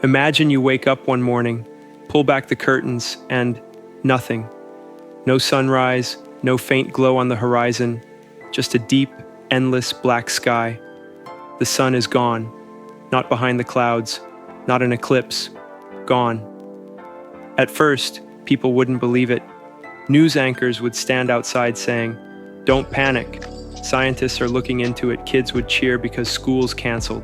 Imagine you wake up one morning, pull back the curtains, and nothing. No sunrise, no faint glow on the horizon, just a deep, endless black sky. The sun is gone, not behind the clouds, not an eclipse, gone. At first, people wouldn't believe it. News anchors would stand outside saying, "Don't panic. Scientists are looking into it." Kids would cheer because schools canceled.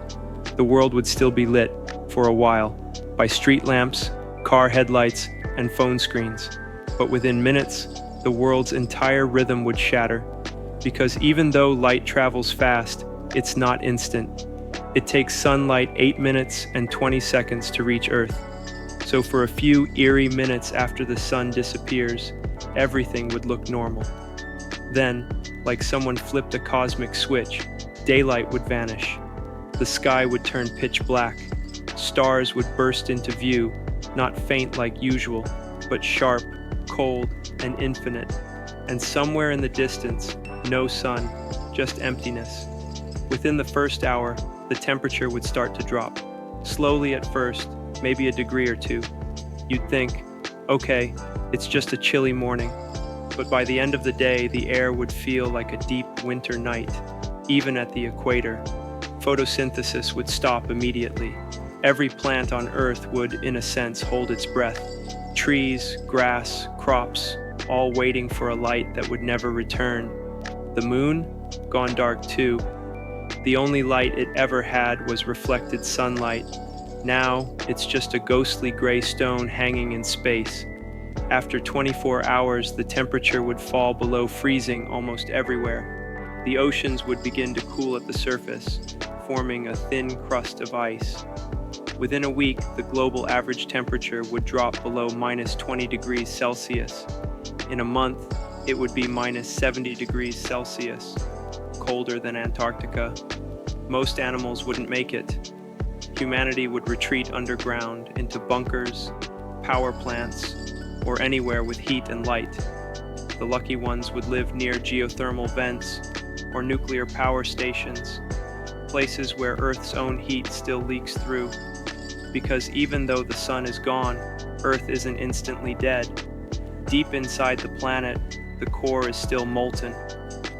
The world would still be lit, for a while, by street lamps, car headlights, and phone screens. But within minutes, the world's entire rhythm would shatter. Because even though light travels fast, it's not instant. It takes sunlight 8 minutes and 20 seconds to reach Earth. So for a few eerie minutes after the sun disappears, everything would look normal. Then, like someone flipped a cosmic switch, daylight would vanish. The sky would turn pitch black. Stars would burst into view, not faint like usual, but sharp, cold, and infinite. And somewhere in the distance, no sun, just emptiness. Within the first hour, the temperature would start to drop. Slowly at first, maybe a degree or two. You'd think, okay, it's just a chilly morning. But by the end of the day, the air would feel like a deep winter night, even at the equator. Photosynthesis would stop immediately. Every plant on Earth would, in a sense, hold its breath. Trees, grass, crops, all waiting for a light that would never return. The moon, gone dark too. The only light it ever had was reflected sunlight. Now, it's just a ghostly gray stone hanging in space. After 24 hours, the temperature would fall below freezing almost everywhere. The oceans would begin to cool at the surface, forming a thin crust of ice. Within a week, the global average temperature would drop below minus 20 degrees Celsius. In a month, it would be minus 70 degrees Celsius, colder than Antarctica. Most animals wouldn't make it. Humanity would retreat underground into bunkers, power plants, or anywhere with heat and light. The lucky ones would live near geothermal vents or nuclear power stations, places where Earth's own heat still leaks through. Because even though the sun is gone, Earth isn't instantly dead. Deep inside the planet, the core is still molten.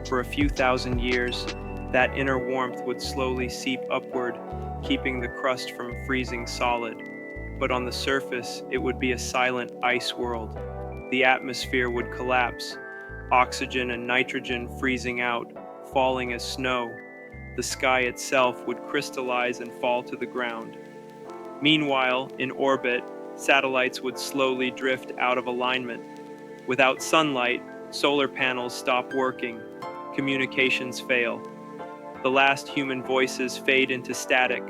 For a few thousand years, that inner warmth would slowly seep upward, keeping the crust from freezing solid. But on the surface, it would be a silent ice world. The atmosphere would collapse, oxygen and nitrogen freezing out, falling as snow. The sky itself would crystallize and fall to the ground. Meanwhile, in orbit, satellites would slowly drift out of alignment. Without sunlight, solar panels stop working, communications fail. The last human voices fade into static.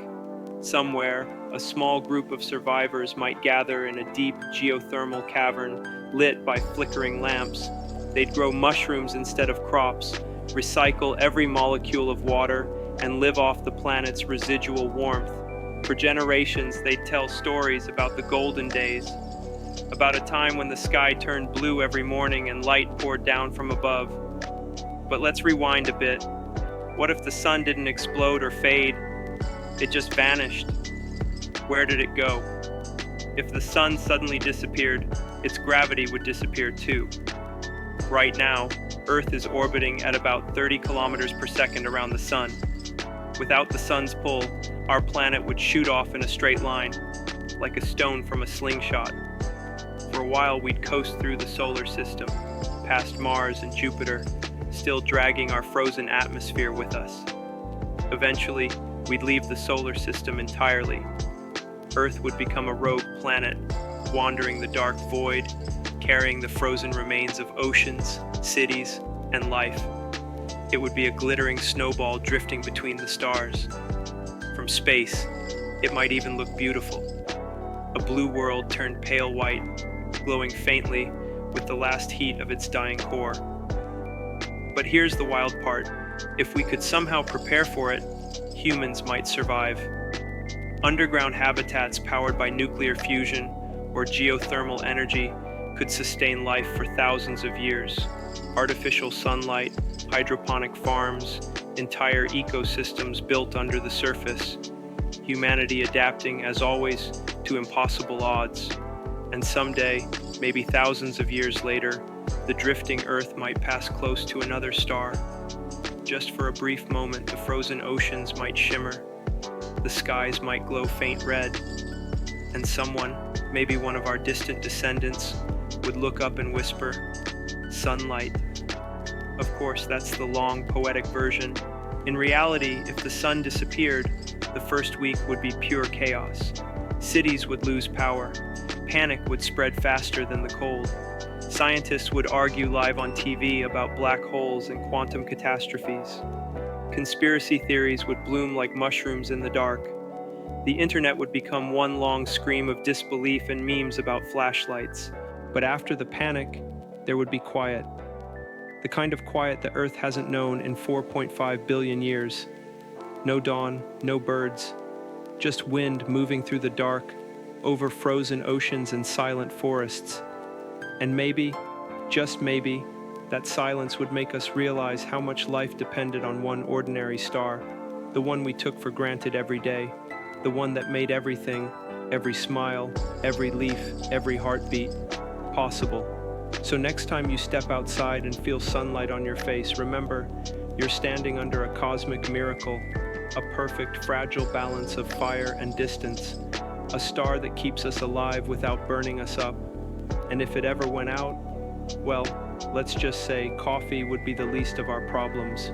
Somewhere, a small group of survivors might gather in a deep geothermal cavern lit by flickering lamps. They'd grow mushrooms instead of crops, recycle every molecule of water, and live off the planet's residual warmth. For generations, they'd tell stories about the golden days, about a time when the sky turned blue every morning and light poured down from above. But let's rewind a bit. What if the sun didn't explode or fade? It just vanished. Where did it go? If the sun suddenly disappeared, its gravity would disappear too. Right now, Earth is orbiting at about 30 kilometers per second around the sun. Without the sun's pull, our planet would shoot off in a straight line, like a stone from a slingshot. For a while, we'd coast through the solar system, past Mars and Jupiter, still dragging our frozen atmosphere with us. Eventually, we'd leave the solar system entirely. Earth would become a rogue planet, wandering the dark void, carrying the frozen remains of oceans, cities, and life. It would be a glittering snowball drifting between the stars. From space, it might even look beautiful. A blue world turned pale white, glowing faintly with the last heat of its dying core. But here's the wild part. If we could somehow prepare for it, humans might survive. Underground habitats powered by nuclear fusion or geothermal energy could sustain life for thousands of years. Artificial sunlight, hydroponic farms, entire ecosystems built under the surface. humanity adapting, as always, to impossible odds. And someday, maybe thousands of years later, the drifting Earth might pass close to another star. Just for a brief moment, the frozen oceans might shimmer, the skies might glow faint red, and someone, maybe one of our distant descendants, would look up and whisper, "Sunlight." Of course, that's the long, poetic version. In reality, if the sun disappeared, the first week would be pure chaos. Cities would lose power. Panic would spread faster than the cold. Scientists would argue live on TV about black holes and quantum catastrophes. Conspiracy theories would bloom like mushrooms in the dark. The internet would become one long scream of disbelief and memes about flashlights. But after the panic, there would be quiet. The kind of quiet the Earth hasn't known in 4.5 billion years. No dawn, no birds, just wind moving through the dark, over frozen oceans and silent forests. And maybe, just maybe, that silence would make us realize how much life depended on one ordinary star, the one we took for granted every day, the one that made everything, every smile, every leaf, every heartbeat, possible. So next time you step outside and feel sunlight on your face, remember, you're standing under a cosmic miracle, a perfect, fragile balance of fire and distance, a star that keeps us alive without burning us up. And if it ever went out, well, let's just say coffee would be the least of our problems.